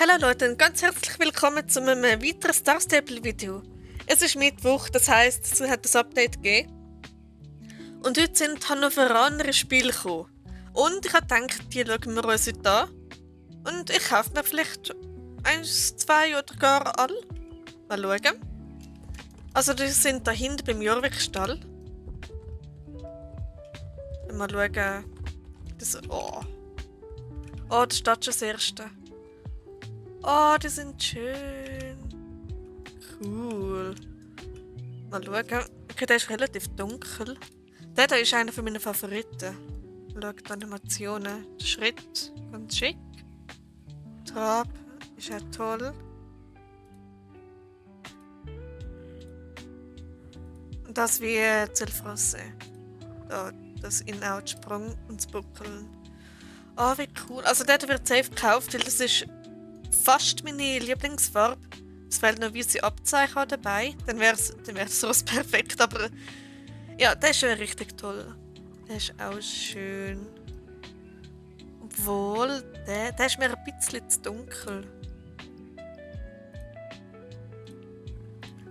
Hallo Leute und ganz herzlich willkommen zu einem weiteren Star Stable Video. Es ist Mittwoch, das heisst, es hat ein Update gegeben. Und heute sind Hannoveraner Spiele gekommen. Und ich habe gedacht, die schauen wir uns heute an. Und ich kaufe mir vielleicht eins, zwei oder gar alle. Mal schauen. Also die sind da hinten beim Jorvik-Stall. Mal schauen. Das steht schon das erste. Oh, die sind schön. Cool. Mal schauen. Okay, der ist relativ dunkel. Der da ist einer meiner Favoriten. Schau die Animationen. Der Schritt, ganz schick. Trab ist auch toll. Und das wie Zellfrosse. Da, das In-Out-Sprung und das Buckeln. Oh, wie cool. Also der wird safe gekauft, weil das ist fast meine Lieblingsfarbe. Es fehlt noch weiße Abzeichen dabei. Dann wär's so perfekt. Aber ja, der ist schon richtig toll. Der ist auch schön. Obwohl, der ist mir ein bisschen zu dunkel.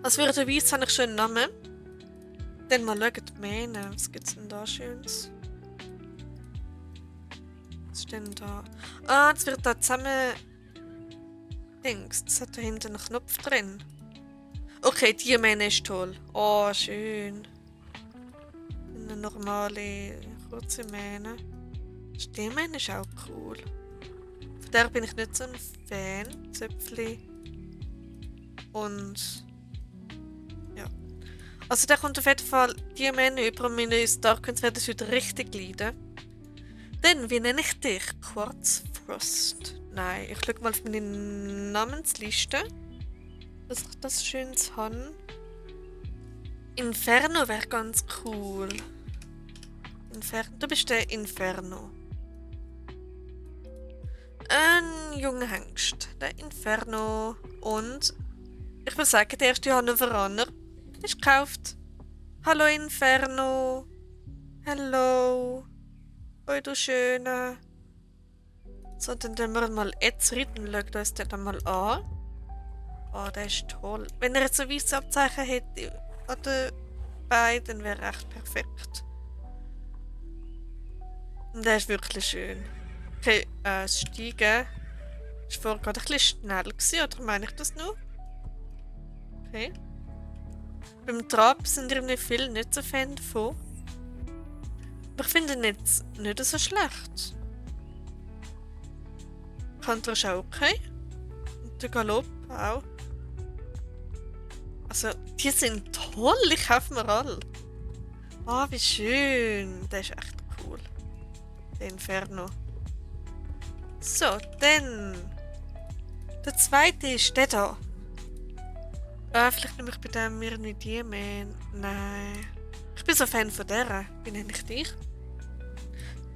Also für den Weiss habe ich schon einen Namen. Dann mal schauen die Mähne. Was gibt es denn da Schönes? Was ist denn da? Ah, das wird da zusammen... Das hat da hinten einen Knopf drin. Okay, die Mähne ist toll. Oh, schön. Eine normale, kurze Mähne. Die Mähne ist auch cool. Von der bin ich nicht so ein Fan. Zöpfli. Und... ja. Also der kommt auf jeden Fall die Mähne über und meine Starcoins werden heute richtig leiden. Dann, wie nenne ich dich? Quartzfrost. Nein, ich schaue mal auf meine Namensliste, dass ich das Schönes habe. Inferno wäre ganz cool. Du bist der Inferno. Ein junger Hengst. Der Inferno. Und ich würde sagen, der erste Hannoveraner ist gekauft. Hallo Inferno. Hallo. Hoi du Schöne. So, dann tun wir mal jetzt rein und schauen uns den mal an. Oh, der ist toll. Wenn er jetzt so weißes Abzeichen hätte an den Beinen, dann wäre er echt perfekt. Und der ist wirklich schön. Okay, das Steigen ist vorher gerade ein bisschen schnell gewesen, oder meine ich das nur? Okay. Beim Trab sind irgendwie viele nicht so Fan davon. Aber ich finde ihn jetzt nicht so schlecht. Kanter ist auch okay. Und der Galopp auch. Also, die sind toll. Ich kaufe mir alle. Oh, wie schön. Der ist echt cool. Der Inferno. So, dann. Der zweite ist der da. Vielleicht nehme ich bei dem mir nicht die mehr. Nein. Ich bin so Fan von der. Wie nenne ich dich?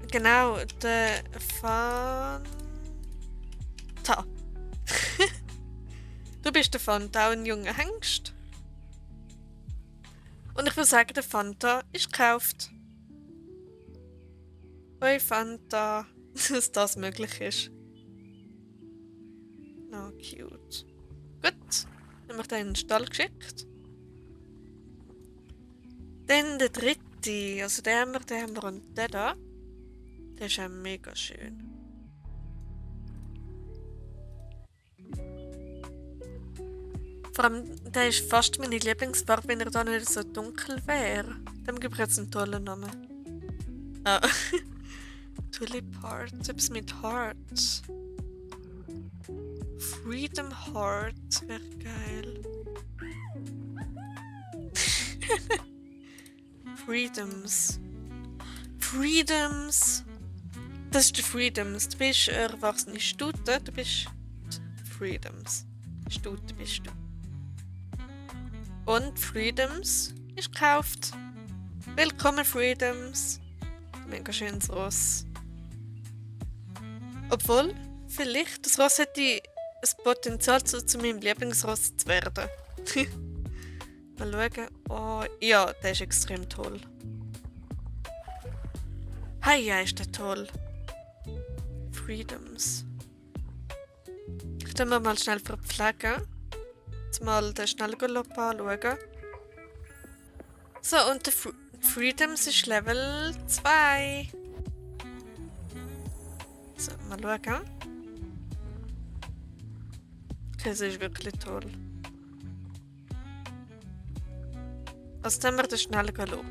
Genau, der Fanta. Du bist der Fanta, auch ein junger Hengst. Und ich würde sagen, der Fanta ist gekauft. Hoi Fanta, dass das möglich ist. Oh, cute. Gut, dann habe ich den in den Stall geschickt. Dann der dritte, also den haben wir und der da. Der ist auch mega schön. Vor allem, der ist fast meine Lieblingsfarbe, wenn er da nicht so dunkel wäre. Dem gibt es jetzt einen tollen Namen. Ah. Tulip Heart, etwas mit Heart. Freedom Heart wäre geil. Freedoms. Freedoms. Das ist der Freedoms. Du bist eine erwachsene Stute, du bist Freedoms. Stute bist du. Und Freedoms ist gekauft. Willkommen Freedoms. Mega schönes Ross. Obwohl, vielleicht, das Ross hätte das Potenzial zu meinem Lieblingsross zu werden. Mal schauen. Oh, ja, der ist extrem toll. Hi, ja, ist der toll. Freedoms. Ich Tun wir mal schnell verpflegen. Jetzt mal den Schnellgalopp anschauen. So, und der Freedoms ist Level 2. So, mal schauen. Okay, das ist wirklich toll. Also dann haben wir den schnellen Galopp.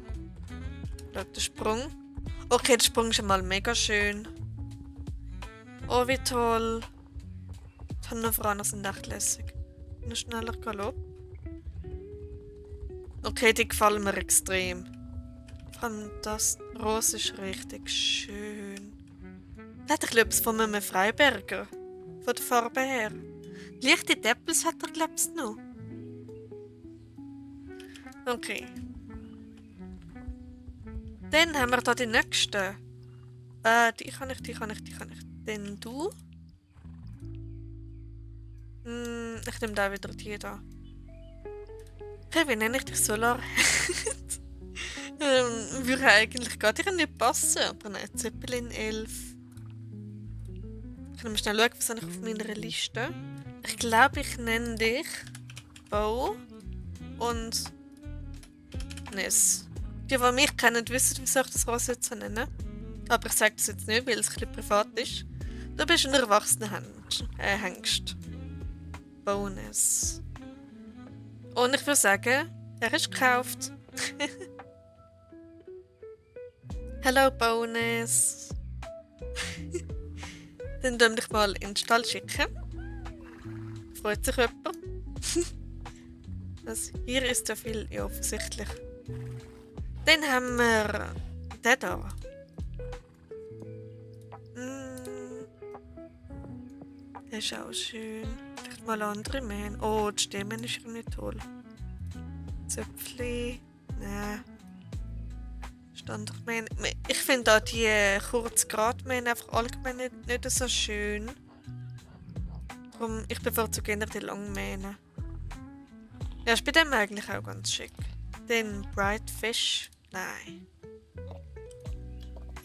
Schau, der Sprung. Okay, der Sprung ist schon mal mega schön. Oh, wie toll. Die Hannoveraner sind echt lässig. Ein schneller Galopp. Okay, die gefallen mir extrem. Vor allem das Rose ist richtig schön. Das hat er, von einem Freiberger. Von der Farbe her. Leichte Deppels hat er, glaube ich, noch. Okay. Dann haben wir da die nächsten. Die kann ich. Dann du. Ich nehme da wieder die da. Okay, wie nenne ich dich? Solar? Würde eigentlich gar nicht passen, aber nein, Zeppelin 11. Ich kann mal schnell schauen, was habe ich auf meiner Liste. Ich glaube, ich nenne dich Bo und Ness. Die mich kennen, wissen, wieso ich das Rose jetzt so nenne. Aber ich sage das jetzt nicht, weil es ein bisschen privat ist. Du bist ein erwachsener Hengst. Bonus. Und ich würde sagen, er ist gekauft. Hello, Bonus. Dann tun wir dich mal in den Stall schicken. Freut sich jemand? Also, hier ist ja viel, ja, offensichtlich. Dann haben wir den da. Der ist auch schön. Vielleicht mal andere mähen. Oh, die Stimmen ist nicht toll. Zöpfli. Nein. Standardmähen. Ich finde auch die Kurzgradmähen einfach allgemein nicht so schön. Darum, ich bevorzuge eher die Langmähen. Ja, ist bei dem eigentlich auch ganz schick. Den Bright Fish. Nein.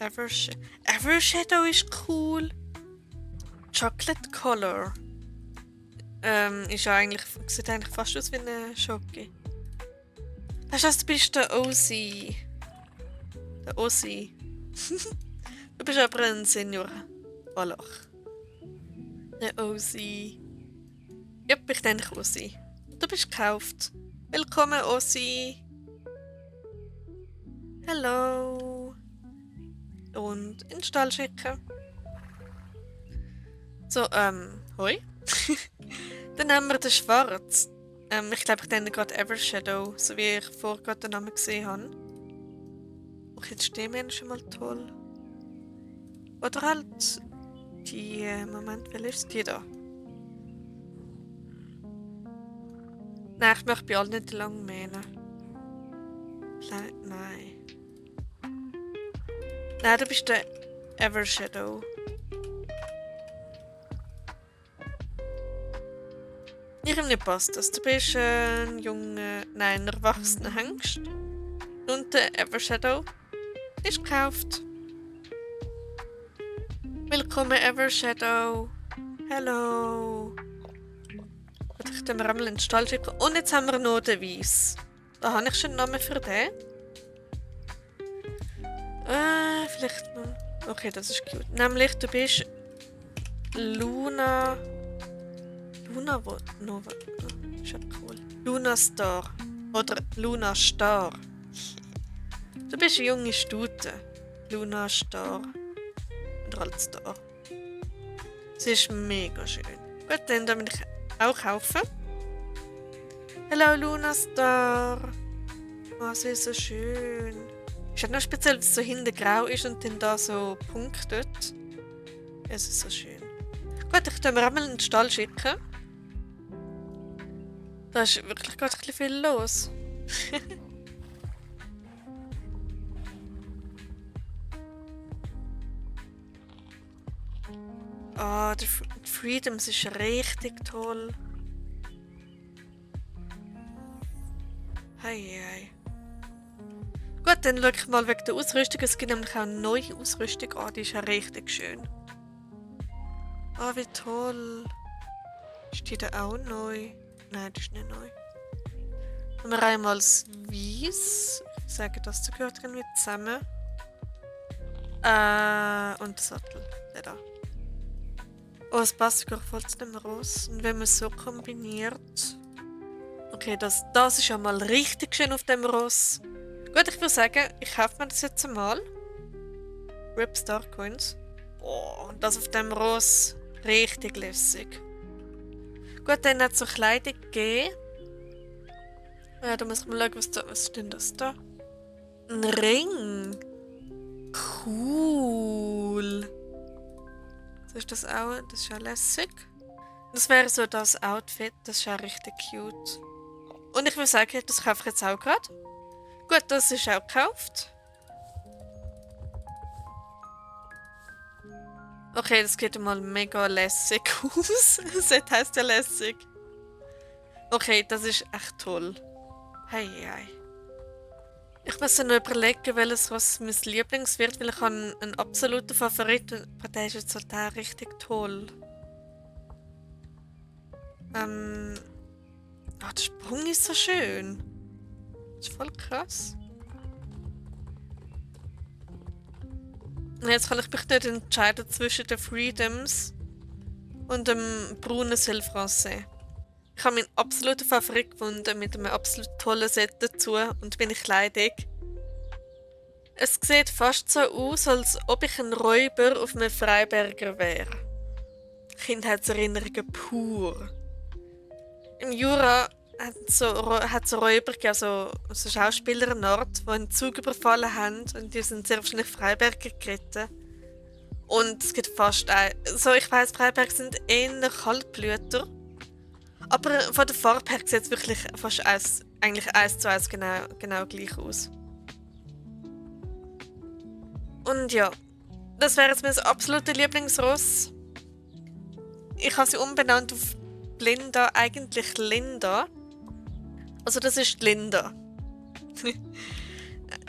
Evershadow ist cool. Chocolate Color. Ist eigentlich, sieht eigentlich fast aus wie eine Schoki. Du bist der Ozzy. Der Ozzy. Du bist aber ein Senior. Wallach. Der Ozzy. Ja, ich denke Ozzy. Du bist gekauft. Willkommen, Ozzy. Hallo. Und in den Stall schicken. So, hoi. Dann haben wir den Schwarz. Ich glaube, ich nenne gerade Evershadow, so wie ich vorher gerade den Namen gesehen habe. Okay, die Stimmen schon mal toll. Oder halt die, Moment, welche ist die da? Nein, ich möchte bei allen nicht lang mähen. Nein. Nein, du bist der Evershadow. Irgendwie passt das. Du bist ein junger, nein, ein erwachsener Hengst. Und der Evershadow ist gekauft. Willkommen, Evershadow. Hallo. Gut, ich kann mir einmal in den Stall schicken. Und jetzt haben wir noch den Weiss. Da habe ich schon einen Namen für den. Vielleicht mal. Okay, das ist cute. Nämlich, du bist Luna. Luna Nova. Oh, ist ja cool. Luna Star. Oder Luna Star. Du bist eine junge Stute. Luna Star. Oder halt Star. Sie ist mega schön. Gut, dann will ich auch kaufen. Hallo Luna Star. Oh, sie ist so schön. Ist halt noch speziell, dass es so hinten grau ist und dann da so punktet. Es ist so schön. Gut, ich tue mir einmal in den Stall schicken. Da ist wirklich gerade ein bisschen viel los. Ah, der Freedoms ist richtig toll. Hey. Gut, dann schaue ich mal wegen der Ausrüstung. Es gibt nämlich auch eine neue Ausrüstung an, die ist ja richtig schön. Ah, wie toll. Ist die da auch neu? Nein, die ist nicht neu. Haben wir einmal das Weiss. Ich sage, das gehört irgendwie zusammen. Und der Sattel. Der da. Oh, es passt sogar voll zu dem Ross. Und wenn man es so kombiniert. Okay, das ist ja mal richtig schön auf dem Ross. Gut, ich würde sagen, ich kaufe mir das jetzt einmal. Rip Star Coins. Oh, und das auf dem Ross. Richtig lässig. Gut, dann hat es so Kleidung gegeben. Ja, da muss ich mal schauen, was ist denn das da? Ein Ring. Cool. So ist das auch, das ist ja lässig. Das wäre so das Outfit, das ist ja richtig cute. Und ich würde sagen, das kaufe ich jetzt auch gerade. Gut, das ist auch gekauft. Okay, das geht mal mega lässig aus. Das heisst ja lässig. Okay, das ist echt toll. Hey, hey. Ich muss noch überlegen, welches Ross mein Lieblings wird, weil ich habe einen absoluten Favorit, aber der ist jetzt halt auch richtig toll. Der Sprung ist so schön. Das ist voll krass. Und jetzt kann ich mich nicht entscheiden zwischen den Freedoms und dem braunen Ciel Français. Ich habe meinen absoluten Favorit gefunden mit einem absolut tollen Set dazu und meine Kleidung. Es sieht fast so aus, als ob ich ein Räuber auf einem Freiberger wäre. Kindheitserinnerungen pur. Im Jura hat es Räuber gegeben, so Schauspieler in Ort, die einen Zug überfallen haben und die sind sehr wahrscheinlich Freiberger geritten. Und es gibt fast ich weiss, Freiberger sind eher Kaltblüter. Aber von der Farbe her sieht es wirklich fast eigentlich 1:1 genau gleich aus. Und ja, das wäre jetzt mein absoluter Lieblingsross. Ich habe sie umbenannt auf Linda, eigentlich Linda. Also das ist Linda.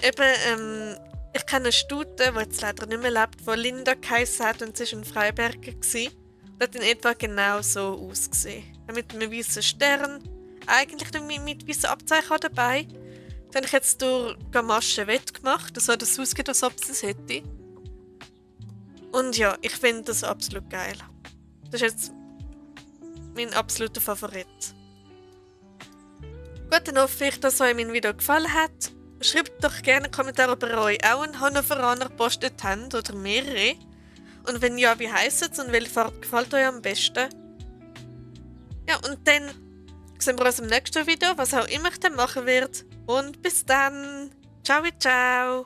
Eben, ich kenne eine Stute, die jetzt leider nicht mehr lebt, die Linda geheissen hat und sie war ein Freiberger gewesen. Und hat in etwa genau so ausgesehen. Mit einem weißen Stern, eigentlich mit weißen Abzeichen auch dabei. Dann habe ich jetzt durch Gamaschen wettgemacht, dass es aussieht, als ob sie es hätte. Und ja, ich finde das absolut geil. Das ist jetzt mein absoluter Favorit. Gut, dann hoffe ich, dass euch mein Video gefallen hat. Schreibt doch gerne einen Kommentar, ob ihr euch auch einen Hannoveraner gepostet habt oder mehrere. Und wenn ja, wie heisst es und welche Farbe gefällt euch am besten? Ja, und dann sehen wir uns im nächsten Video, was auch immer ich dann machen werde. Und bis dann. Ciao, ciao.